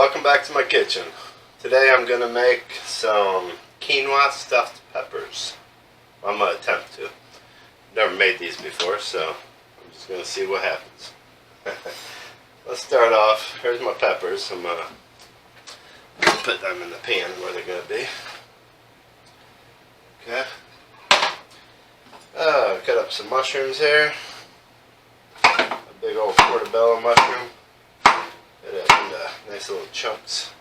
welcome back to my kitchen. Today I'm going to make some quinoa stuffed peppers. I'm going to attempt to. Never made these before, so I'm just going to see what happens. Let's start off. Here's my peppers. I'm going to put them in the pan where they're going to be. Okay. Cut up some mushrooms here. A big old portobello mushroom. Cut it up into nice little chunks.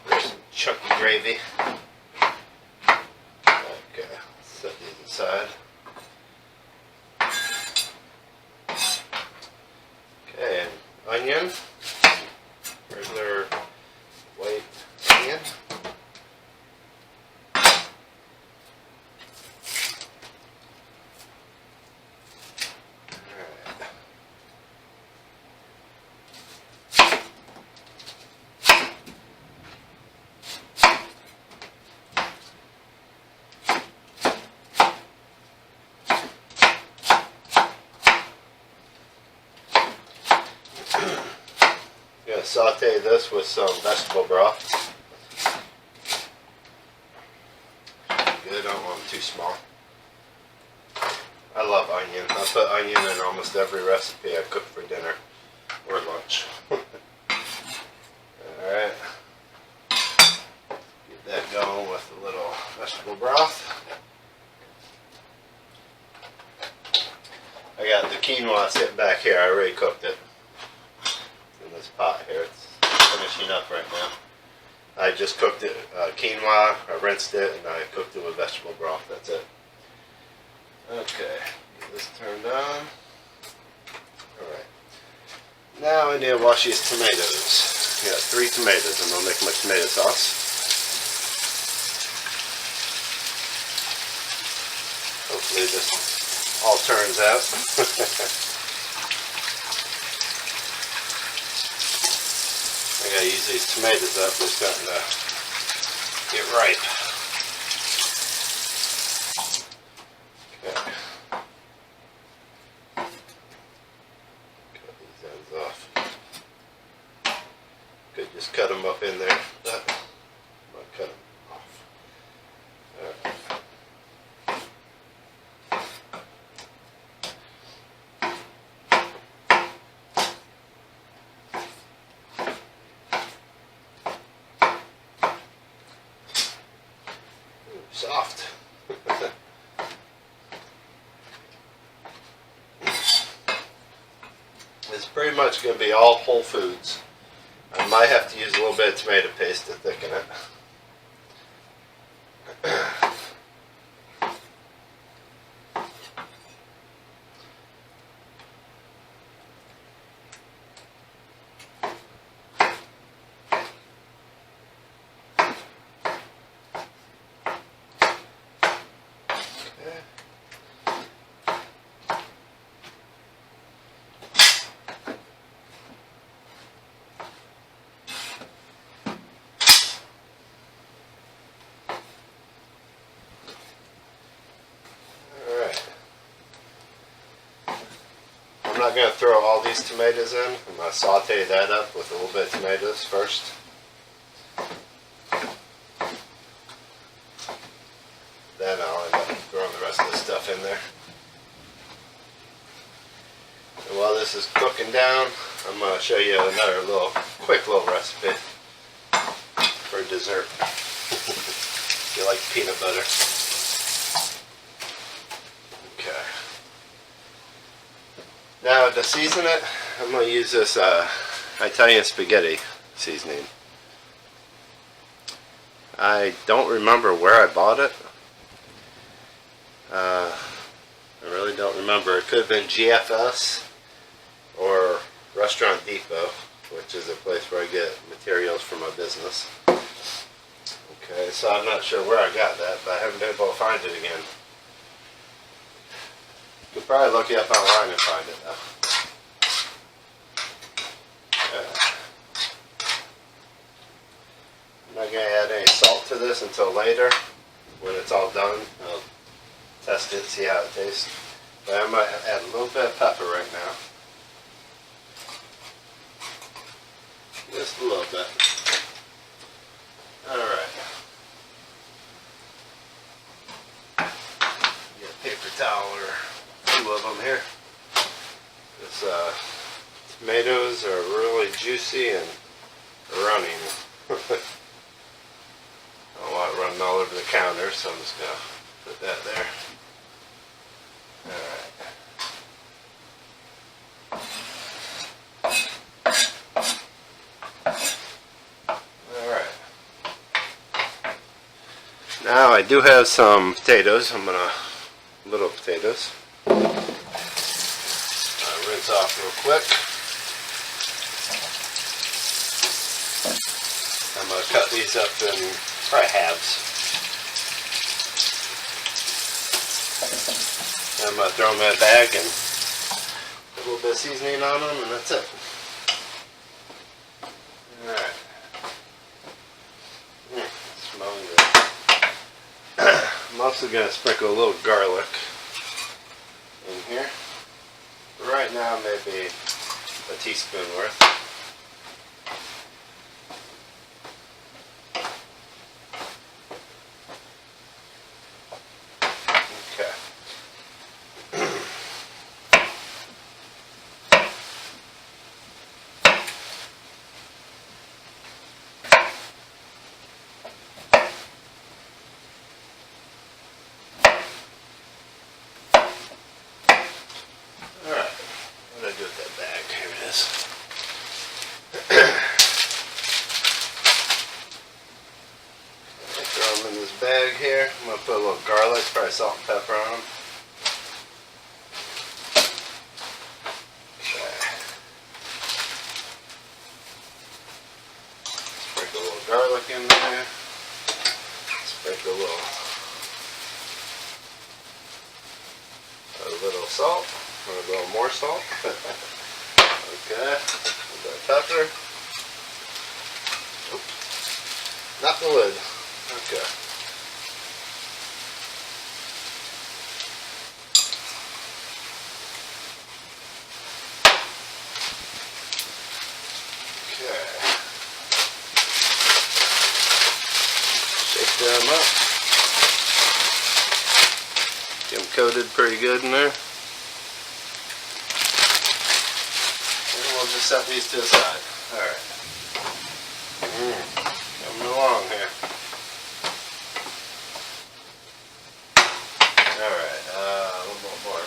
There's some chunky gravy. Okay, set these aside. Okay, and onion. Regular white onion. I'm going to saute this with some vegetable broth. Good, I don't want them too small. I love onion. I put onion in almost every recipe I cook for dinner or lunch. Alright. Get that going with a little vegetable broth. I got the quinoa sitting back here. I already cooked it. This pot here, it's finishing up right now. I just cooked it, quinoa, I rinsed it, and I cooked it with vegetable broth. That's it. Okay, get this turned on. Alright. Now I need to wash these tomatoes. I got 3 tomatoes. I'm going to make my tomato sauce. Hopefully this all turns out. I gotta use these tomatoes up, they're starting to get ripe. Okay. Cut these ends off. Could just cut them up in there, but I'm gonna cut them off. Alright. Soft. It's pretty much going to be all whole foods. I might have to use a little bit of tomato paste to thicken it. I'm not going to throw all these tomatoes in. I'm going to saute that up with a little bit of tomatoes first. Then I'll end up throwing the rest of the stuff in there. And while this is cooking down, I'm going to show you another quick little recipe for dessert. If you like peanut butter. Okay. Now to season it, I'm going to use this Italian spaghetti seasoning. I don't remember where I bought it. I really don't remember. It could have been GFS or Restaurant Depot, which is a place where I get materials for my business. Okay, so I'm not sure where I got that, but I haven't been able to find it again. You could probably look it up online and find it though. I'm not going to add any salt to this until later. When it's all done, I'll test it, see how it tastes. But I might add a little bit of pepper right now. Just a little bit. Alright. Get a paper towel or 2 of them here. This tomatoes are really juicy and running. I don't want it running all over the counter, so I'm just going to put that there. Alright. Now I do have some potatoes. I'm gonna, little potatoes. Rinse off real quick. I'm gonna cut these up in probably halves. I'm gonna throw them in a bag and put a little bit of seasoning on them, and that's it. Alright. Smelling good. I'm also going to sprinkle a little garlic in here. Right now, maybe a teaspoon worth. Okay. Throw them in this bag here. I'm going to put a little garlic, probably salt and pepper on them. Okay. Sprinkle a little garlic in there. Sprinkle a little salt, or a little more salt. Okay. A little bit of pepper. Oops. Not the lid. Okay. Okay. Shake them up. Get them coated pretty good in there. And we'll just set these to the side. Alright. Coming along here. Alright, a little more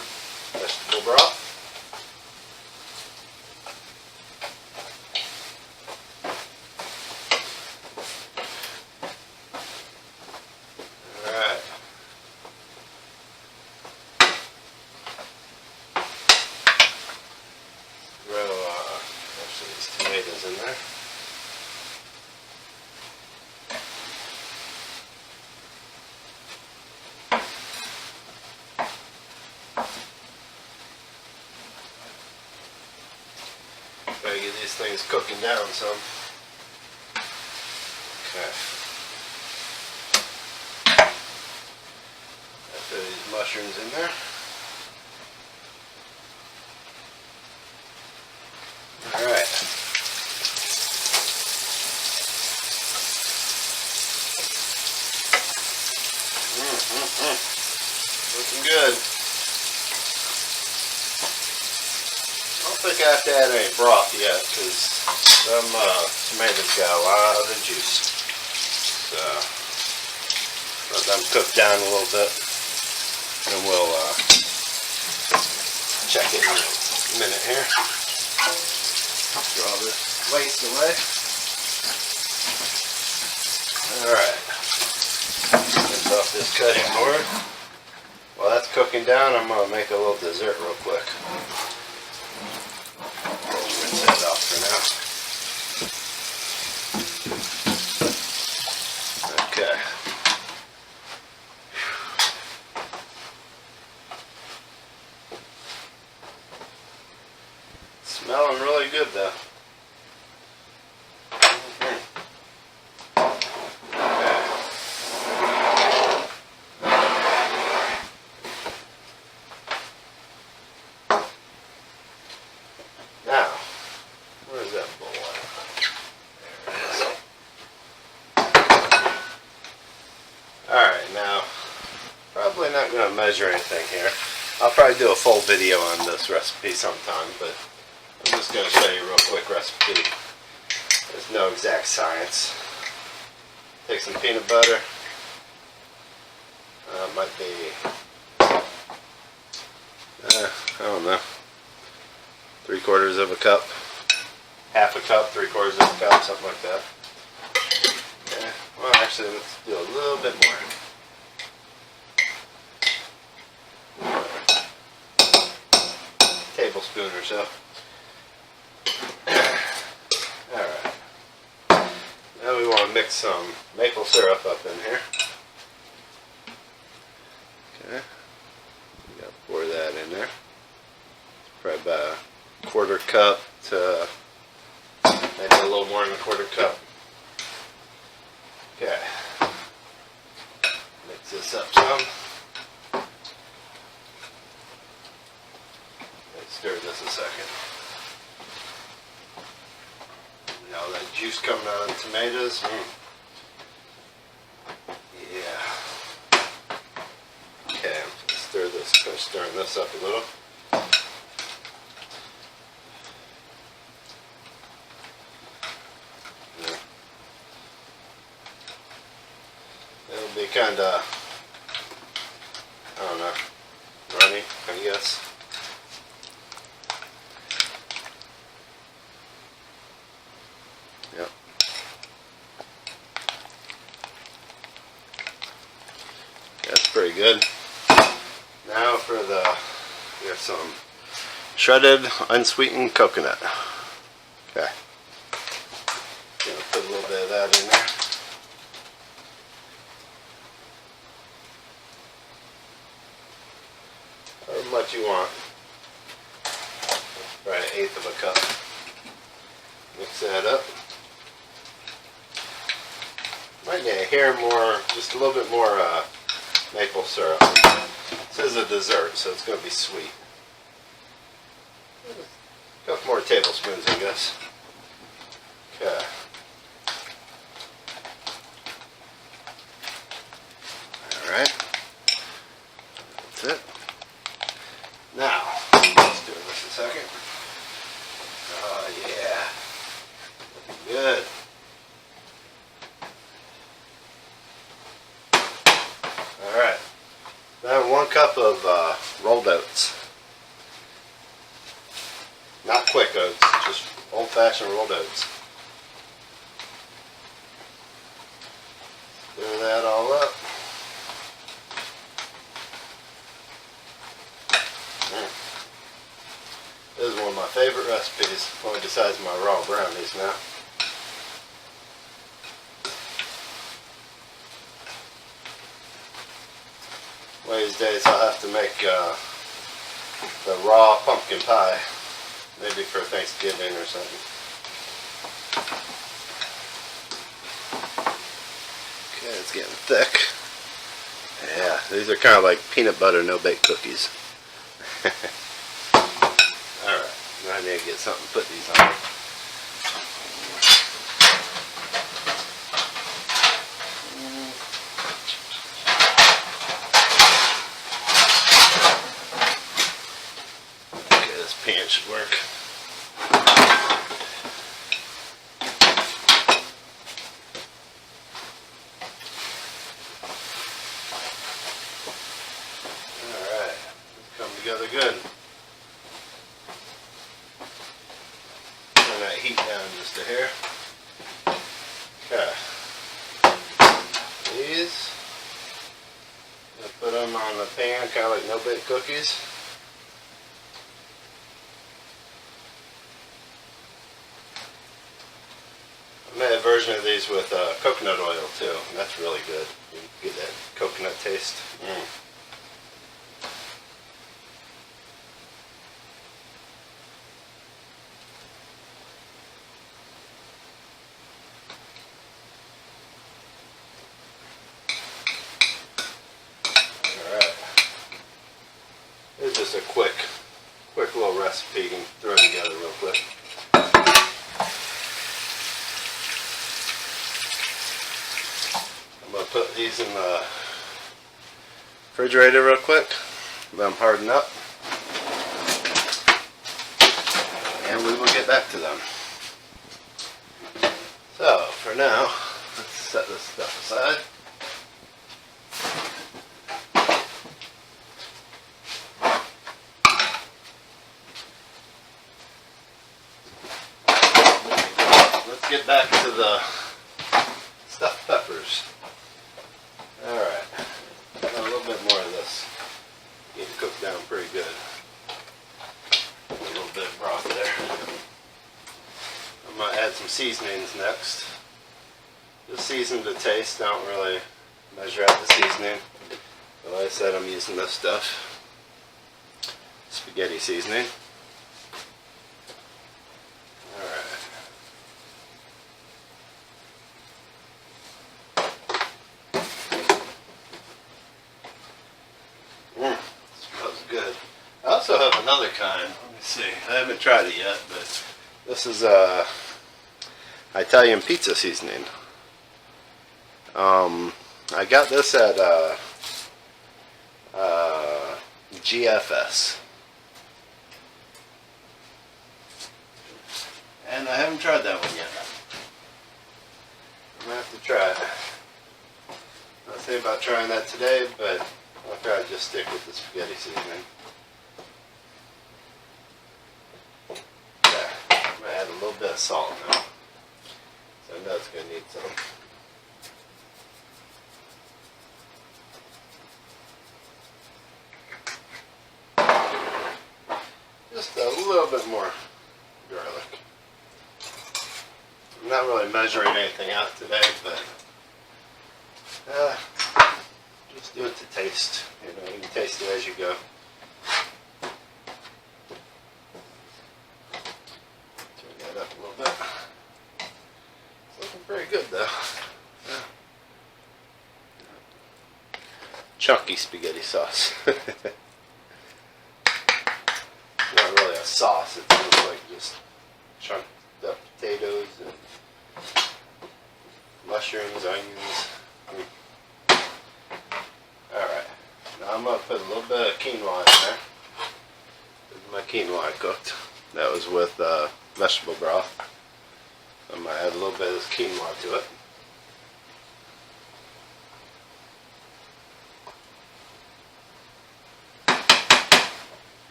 vegetable broth. Alright. Throw actually these tomatoes in there. Gotta get these things cooking down some. Okay. I put these mushrooms in there. Alright. Looking good. I don't think I have to add any broth yet, because them tomatoes got a lot of juice. So, let them cook down a little bit, and we'll check it in a minute here. Draw this waste away. Alright. Rinse off this cutting board. While that's cooking down, I'm going to make a little dessert real quick. Rinse that off for now. Okay. Smelling really good though. measure anything here. I'll probably do a full video on this recipe sometime, but I'm just going to show you a real quick recipe. There's no exact science. Take some peanut butter. Might be, I don't know, 3/4 of a cup, half a cup, 3/4 of a cup, something like that. Yeah. Well, actually, let's do a little bit more. Tablespoon or so. Alright. Now we want to mix some maple syrup up in here. Okay. We got to pour that in there. Probably about a 1/4 cup to maybe a little more than a 1/4 cup. Okay. Mix this up some. Stir this a second. Now that juice coming out of the tomatoes. Yeah. Okay, stir this. Start stirring this up a little. Yeah. It'll be kind of, I don't know, runny, I guess. Yep. That's pretty good. Now for we have some shredded unsweetened coconut. Okay. Gonna put a little bit of that in there. However much you want. Right, 1/8 of a cup. Mix that up. Might need a hair more, just a little bit more maple syrup. This is a dessert, so it's going to be sweet. A couple more tablespoons, I guess. Okay. Alright. That's it. Now, let's do this a second. Oh, yeah. Looking good. Alright, now 1 cup of rolled oats. Not quick oats, just old-fashioned rolled oats. Stir that all up. This is one of my favorite recipes, only besides my raw brownies now. One of these days I'll have to make the raw pumpkin pie, maybe for Thanksgiving or something. Okay, it's getting thick. Yeah, these are kind of like peanut butter no-bake cookies. Alright, now I need to get something to put these on. Pan should work. Alright, it's come together good. Turn that heat down just a hair. Okay. These, I'm going to put them on the pan, kind of like no-bake cookies. I made a version of these with coconut oil too, and that's really good. You get that coconut taste. Alright. It's just a quick little recipe you can throw together real quick. I'm going to put these in the refrigerator real quick. Let them harden up. And we will get back to them. So, for now, let's set this stuff aside. Let's get back to the stuffed peppers. Alright, got a little bit more of this. Get it cooked down pretty good. A little bit of broth there. I'm going to add some seasonings next. Just season to taste. I don't really measure out the seasoning. But like I said, I'm using this stuff. Spaghetti seasoning. I also have another kind. Let me see. I haven't tried it yet, but this is Italian pizza seasoning. I got this at GFS, and I haven't tried that one yet. I'm gonna have to try it. I was thinking about trying that today, but I'll probably just stick with the spaghetti seasoning. Add a little bit of salt now, so I know it's going to need some. Just a little bit more garlic. I'm not really measuring anything out today, but just do it to taste. You know, you can taste it as you go. Up a little bit. It's looking pretty good though. Yeah. Chunky spaghetti sauce. Not really a sauce, it feels like just chunked up potatoes and mushrooms, onions. Alright, now I'm going to put a little bit of quinoa in there. This is my quinoa cooked. That was with vegetable broth. I might add a little bit of this quinoa to it.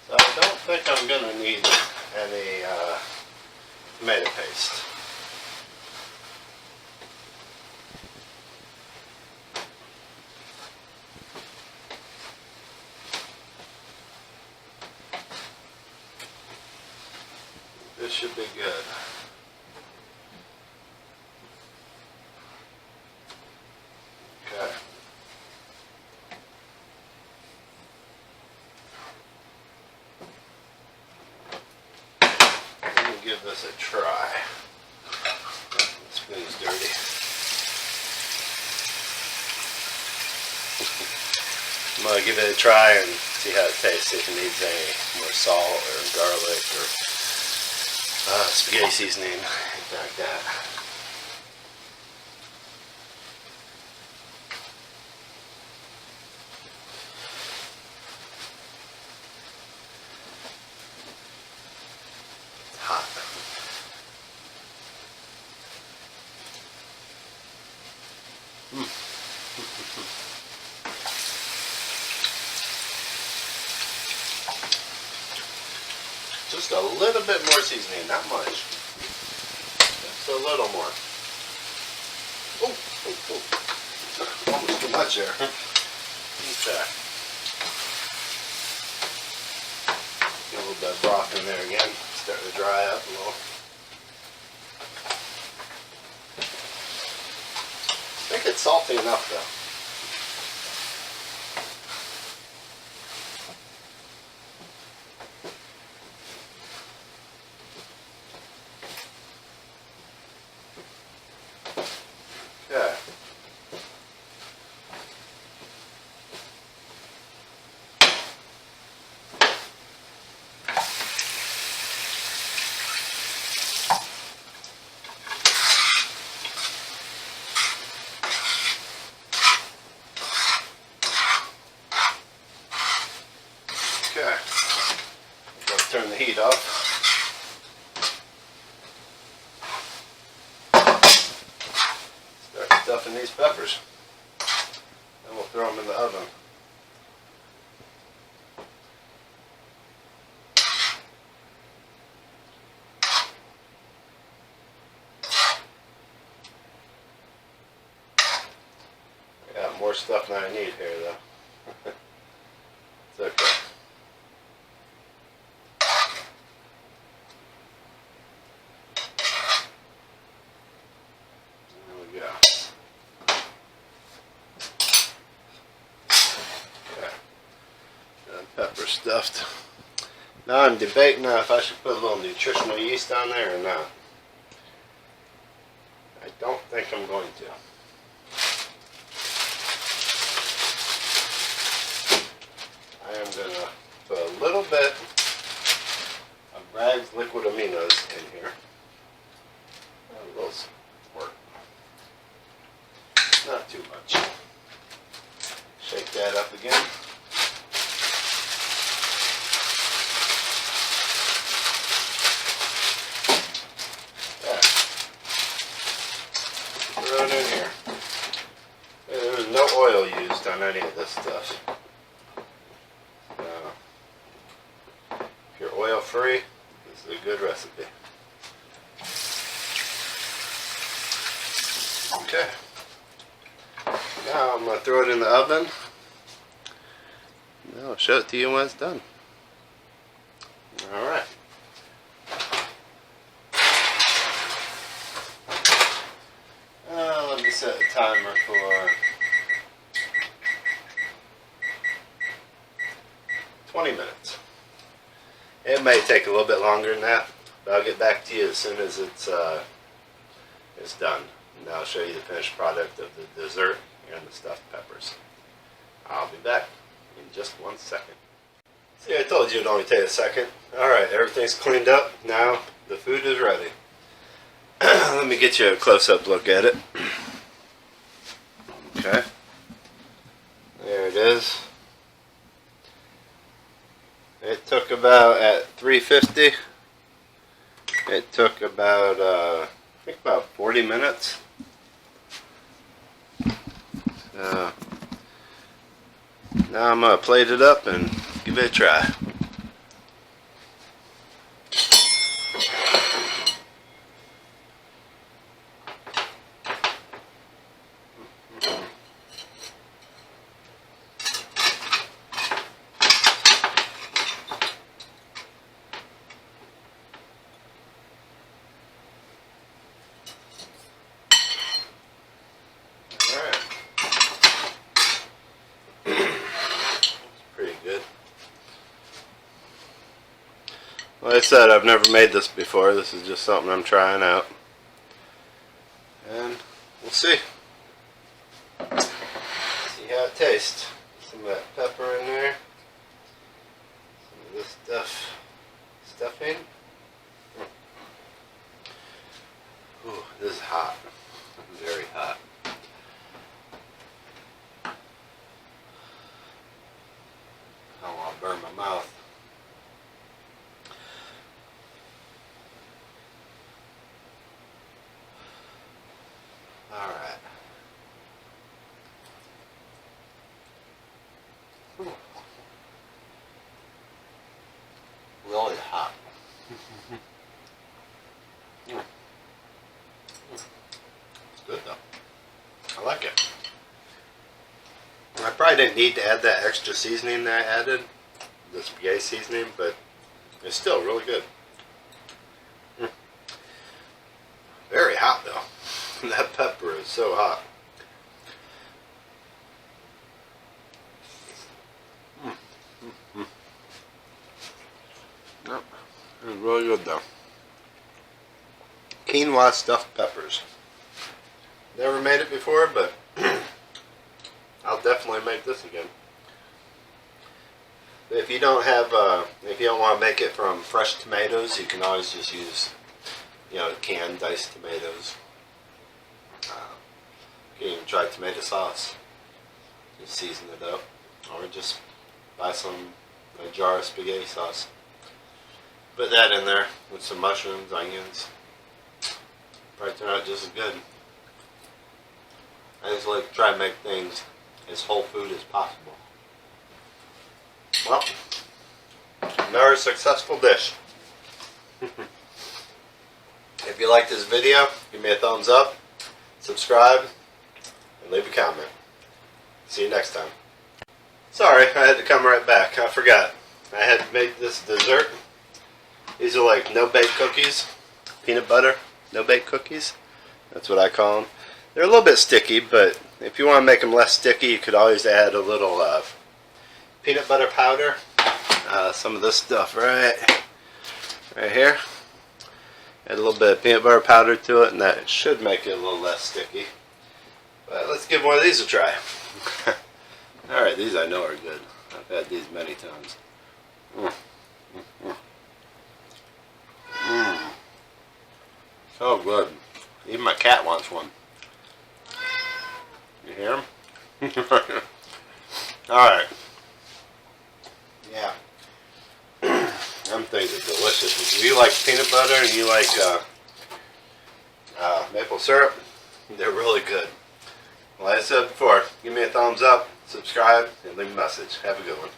So I don't think I'm going to need any tomato paste. This should be good. Okay. Let me give this a try. The spoon's dirty. I'm going to give it a try and see how it tastes, if it needs any more salt or garlic or spaghetti seasoning, anything like that. It's hot. Just a little bit more seasoning, not much. Just a little more. Oh, almost too much there. Okay. Get a little bit of broth in there again. Starting to dry up a little. I think it's salty enough though. stuff in these peppers. Then we'll throw them in the oven. I got more stuff than I need here though. It's okay. Pepper stuffed. Now I'm debating now if I should put a little nutritional yeast on there or not. I don't think I'm going to. I am going to put a little bit of Bragg's liquid aminos in here. A little squirt. Not too much. Shake that up again. Throw it in here. There's no oil used on any of this stuff. If you're oil free, this is a good recipe. Okay. Now I'm going to throw it in the oven. Now I'll show it to you when it's done. Alright. Let me set a timer for 20 minutes. It may take a little bit longer than that, but I'll get back to you as soon as it's done. And I'll show you the finished product of the dessert and the stuffed peppers. I'll be back in just 1 second. See, I told you it'd only take a second. Alright, everything's cleaned up. Now the food is ready. Let me get you a close-up look at it. Okay. There it is. It took about, at 350, it took about, I think about 40 minutes. Now I'm going to plate it up and give it a try. Like I said, I've never made this before. This is just something I'm trying out. And we'll see. See how it tastes. Some of that pepper in there. Some of this stuffing. Ooh, this is hot. Very hot. I don't want to burn my mouth. Alright. Really hot. It's good though. I like it. I probably didn't need to add that extra seasoning that I added, the spaghetti seasoning, but it's still really good. Very hot though. That pepper is so hot. Yep, it's really good though. Quinoa stuffed peppers. Never made it before, but I'll definitely make this again. If you don't have, if you don't want to make it from fresh tomatoes, you can always just use, canned diced tomatoes. You can even try tomato sauce. Just season it up, or just buy a jar of spaghetti sauce. Put that in there with some mushrooms, onions. Probably turn out just as good. I just like to try and make things as whole food as possible. Well, another successful dish. If you like this video, give me a thumbs up, subscribe, and leave a comment. See you next time. Sorry, I had to come right back. I forgot. I had made this dessert. These are like no-bake cookies. Peanut butter, no-bake cookies. That's what I call them. They're a little bit sticky, but if you want to make them less sticky, you could always add a little peanut butter powder. Some of this stuff right here. Add a little bit of peanut butter powder to it, and that should make it a little less sticky. But let's give one of these a try. Alright, these I know are good. I've had these many times. So good. Even my cat wants one. You hear him? Alright. Yeah. Them things are delicious. If you like peanut butter and you like maple syrup, they're really good. Like I said before, give me a thumbs up, subscribe, and leave a message. Have a good one.